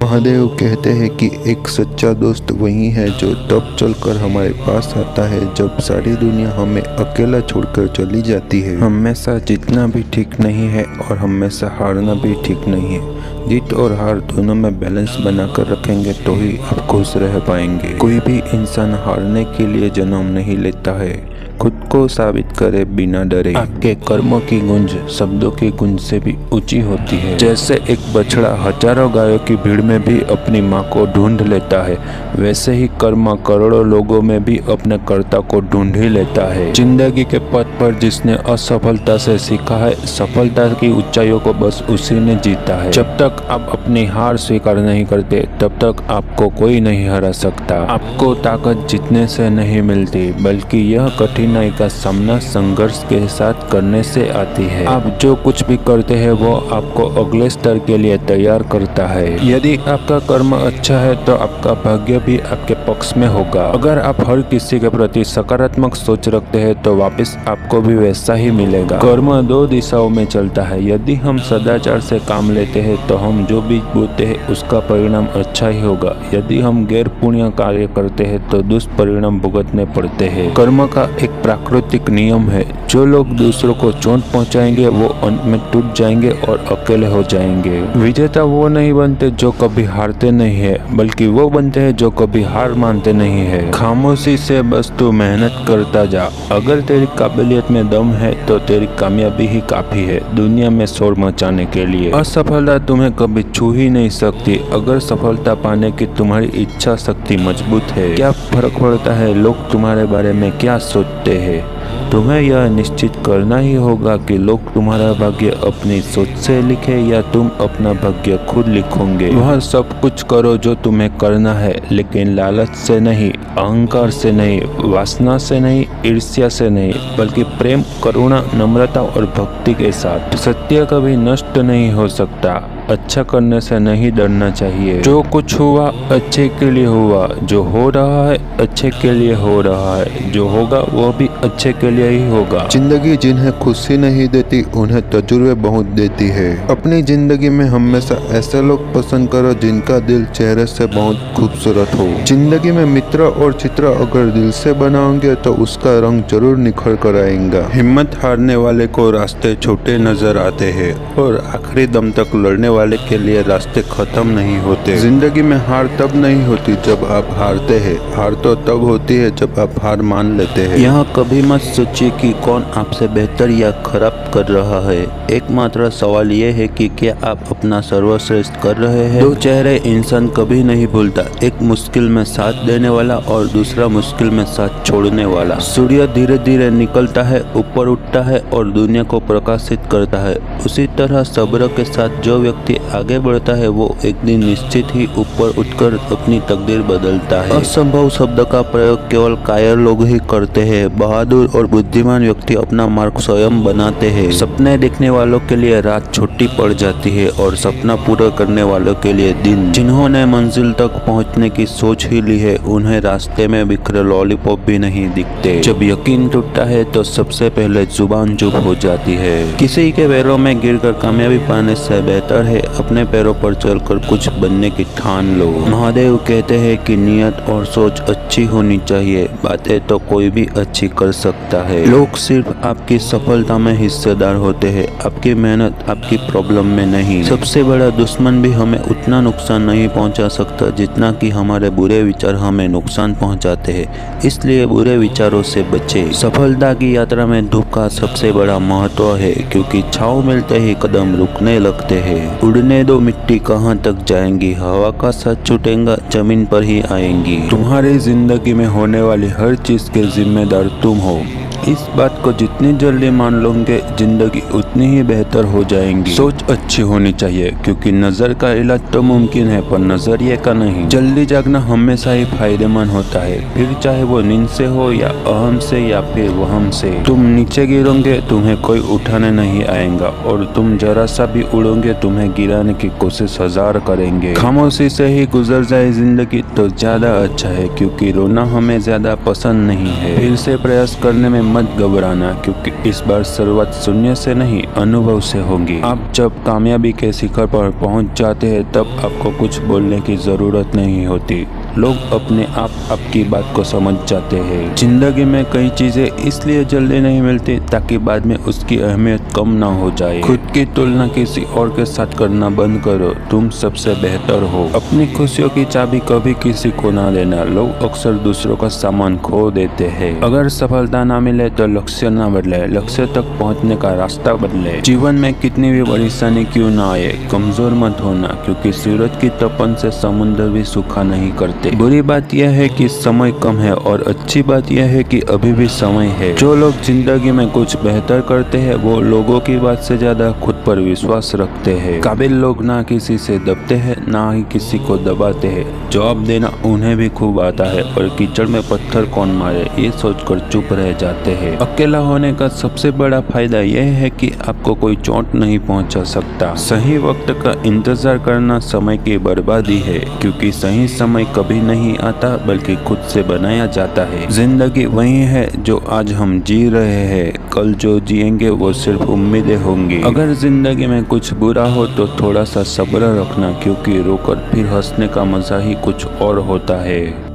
महादेव कहते हैं कि एक सच्चा दोस्त वही है जो तब चलकर हमारे पास आता है जब सारी दुनिया हमें अकेला छोड़कर चली जाती है। हमेशा जीतना भी ठीक नहीं है और हमेशा हारना भी ठीक नहीं है। जीत और हार दोनों में बैलेंस बनाकर रखेंगे तो ही आप खुश रह पाएंगे। कोई भी इंसान हारने के लिए जन्म नहीं लेता है, खुद को साबित करे बिना डरे। आपके कर्मों की गूंज शब्दों की गूंज से भी ऊंची होती है। जैसे एक बछड़ा हजारों गायों की भीड़ में भी अपनी माँ को ढूंढ लेता है, वैसे ही कर्म करोड़ों लोगों में भी अपने कर्ता को ढूंढ ही लेता है। जिंदगी के पथ पर जिसने असफलता से सीखा है, सफलता की ऊंचाइयों को बस उसी ने जीता है। जब तक आप अपनी हार स्वीकार नहीं करते तब तक आपको कोई नहीं हरा सकता। आपको ताकत जीतने से नहीं मिलती, बल्कि यह कठिनाई का सामना संघर्ष के साथ करने से आती है। आप जो कुछ भी करते हैं वो आपको अगले स्तर के लिए तैयार करता है। यदि आपका कर्म अच्छा है तो आपका भाग्य भी आपके पक्ष में होगा। अगर आप हर किसी के प्रति सकारात्मक सोच रखते हैं तो वापस आपको भी वैसा ही मिलेगा। कर्म दो दिशाओं में चलता है। यदि हम सदाचार से काम लेते हैं तो हम जो बीज बोते हैं उसका परिणाम अच्छा ही होगा। यदि हम गैर पुण्य कार्य करते हैं तो दुष्परिणाम भुगतने पड़ते हैं। कर्म का एक प्राकृतिक नियम है, जो लोग दूसरों को चोट पहुंचाएंगे वो अंत में टूट जाएंगे और अकेले हो जाएंगे। विजेता वो नहीं बनते जो कभी हारते नहीं है, बल्कि वो बनते हैं जो कभी हार मानते नहीं है। खामोशी से बस तू मेहनत करता जा। अगर तेरी काबिलियत में दम है तो तेरी कामयाबी ही काफी है दुनिया में शोर मचाने के लिए। असफलता तुम्हें कभी छू ही नहीं सकती अगर सफलता पाने की तुम्हारी इच्छा शक्ति मजबूत है। क्या फर्क पड़ता है लोग तुम्हारे बारे में क्या सोचते हैं? तुम्हें यह निश्चित करना ही होगा कि लोग तुम्हारा भाग्य अपनी सोच से लिखे या तुम अपना भाग्य खुद लिखोगे। वह सब कुछ करो जो तुम्हें करना है, लेकिन लालच से नहीं, अहंकार से नहीं, वासना से नहीं, ईर्ष्या से नहीं, बल्कि प्रेम, करुणा, नम्रता और भक्ति के साथ। सत्य कभी नष्ट नहीं हो सकता। अच्छा करने से नहीं डरना चाहिए। जो कुछ हुआ अच्छे के लिए हुआ, जो हो रहा है अच्छे के लिए हो रहा है, जो होगा वो भी अच्छे के लिए ही होगा। जिंदगी जिन्हें खुशी नहीं देती उन्हें तजुर्बे बहुत देती है। अपनी जिंदगी में हमेशा ऐसे लोग पसंद करो जिनका दिल चेहरे से बहुत खूबसूरत हो। जिंदगी में मित्र और चित्र अगर दिल से बनाओगे तो उसका रंग जरूर निखर कर आएगा। हिम्मत हारने वाले को रास्ते छोटे नजर आते हैं और आखिरी दम तक लड़ने वाले के लिए रास्ते खत्म नहीं होते। जिंदगी में हार तब नहीं होती जब आप हारते हैं, हार तो तब होती है जब आप हार मान लेते हैं। यहाँ कभी मत सोचिए कि कौन आपसे बेहतर या खराब कर रहा है। एकमात्र सवाल ये है कि क्या आप अपना सर्वश्रेष्ठ कर रहे हैं। दो चेहरे इंसान कभी नहीं भूलता, एक मुश्किल में साथ देने वाला और दूसरा मुश्किल में साथ छोड़ने वाला। सूर्य धीरे धीरे निकलता है, ऊपर उठता है और दुनिया को प्रकाशित करता है। उसी तरह सब्र के साथ जो व्यक्ति आगे बढ़ता है वो एक दिन निश्चित ही ऊपर उठकर अपनी तकदीर बदलता है। असंभव शब्द का प्रयोग केवल कायर लोग ही करते हैं। बहादुर और बुद्धिमान व्यक्ति अपना मार्ग स्वयं बनाते हैं। सपने देखने वालों के लिए रात छोटी पड़ जाती है और सपना पूरा करने वालों के लिए दिन। जिन्होंने मंजिल तक पहुंचने की सोच ही ली है उन्हें रास्ते में बिखरे लॉलीपॉप भी नहीं दिखते। जब यकीन टूटता है तो सबसे पहले जुबान चुप हो जाती है। किसी के पैरों में गिरकर कामयाबी पाने से बेहतर है अपने पैरों पर चलकर कुछ बनने की ठान लो। महादेव कहते हैं कि नियत और सोच अच्छी होनी चाहिए, बातें तो कोई भी अच्छी कर सकता है। लोग सिर्फ आपकी सफलता में हिस्सेदार होते हैं, आपकी मेहनत, आपकी प्रॉब्लम में नहीं। सबसे बड़ा दुश्मन भी हमें उतना नुकसान नहीं पहुंचा सकता जितना कि हमारे बुरे विचार हमें नुकसान पहुंचाते हैं। इसलिए बुरे विचारों से बचे। सफलता की यात्रा में धूप का सबसे बड़ा महत्व है, क्योंकि छांव मिलते ही कदम रुकने लगते हैं। उड़ने दो मिट्टी कहाँ तक जाएंगी, हवा का साथ छूटेगा जमीन पर ही आएंगी। तुम्हारी जिंदगी में होने वाली हर चीज के जिम्मेदार तुम हो। इस बात को जितनी जल्दी मान लोगे जिंदगी उतनी ही बेहतर हो जाएंगी। सोच अच्छी होनी चाहिए, क्योंकि नजर का इलाज तो मुमकिन है पर नजरिए का नहीं। जल्दी जागना हमेशा ही फायदेमंद होता है, फिर चाहे वो नींद से हो या अहम से या फिर वहम से। तुम नीचे गिरोगे तुम्हें कोई उठाने नहीं आएगा, और तुम जरा सा भी उड़ोगे तुम्हें गिराने की कोशिश हजार करेंगे। खामोशी से ही गुजर जाए जिंदगी तो ज्यादा अच्छा है, क्योंकि रोना हमें ज्यादा पसंद नहीं है। फिर से प्रयास करने में मत घबराना, क्योंकि इस बार शुरुआत शून्य से नहीं अनुभव से होगी। आप जब कामयाबी के शिखर पर पहुंच जाते हैं तब आपको कुछ बोलने की जरूरत नहीं होती। लोग अपने आप आपकी बात को समझ जाते हैं। जिंदगी में कई चीजें इसलिए जल्दी नहीं मिलती ताकि बाद में उसकी अहमियत कम ना हो जाए। खुद की तुलना किसी और के साथ करना बंद करो, तुम सबसे बेहतर हो। अपनी खुशियों की चाबी कभी किसी को ना देना। लोग अक्सर दूसरों का सामान खो देते हैं। अगर सफलता ना मिले तो लक्ष्य ना बदले, लक्ष्य तक पहुंचने का रास्ता बदले। जीवन में कितनी भी परेशानी क्यों ना आए, कमजोर मत होना, क्योंकि सूरज की तपन से समुद्र भी सूखा नहीं करते। बुरी बात यह है कि समय कम है और अच्छी बात यह है कि अभी भी समय है। जो लोग जिंदगी में कुछ बेहतर करते हैं वो लोगों की बात से ज्यादा खुद पर विश्वास रखते हैं। काबिल लोग ना किसी से दबते हैं ना ही किसी को दबाते हैं। जवाब देना उन्हें भी खूब आता है और कीचड़ में पत्थर कौन मारे ये सोचकर चुप रह जाते हैं। अकेला होने का सबसे बड़ा फायदा यह है कि आपको कोई चोट नहीं पहुंचा सकता। सही वक्त का इंतजार करना समय की बर्बादी है, क्योंकि सही समय कभी नहीं आता बल्कि खुद से बनाया जाता है। जिंदगी वही है जो आज हम जी रहे हैं, कल जो जिएंगे वो सिर्फ उम्मीदें होंगी। अगर जिंदगी में कुछ बुरा हो तो थोड़ा सा सब्र रखना, क्योंकि रोकर फिर हंसने का मजा ही कुछ और होता है।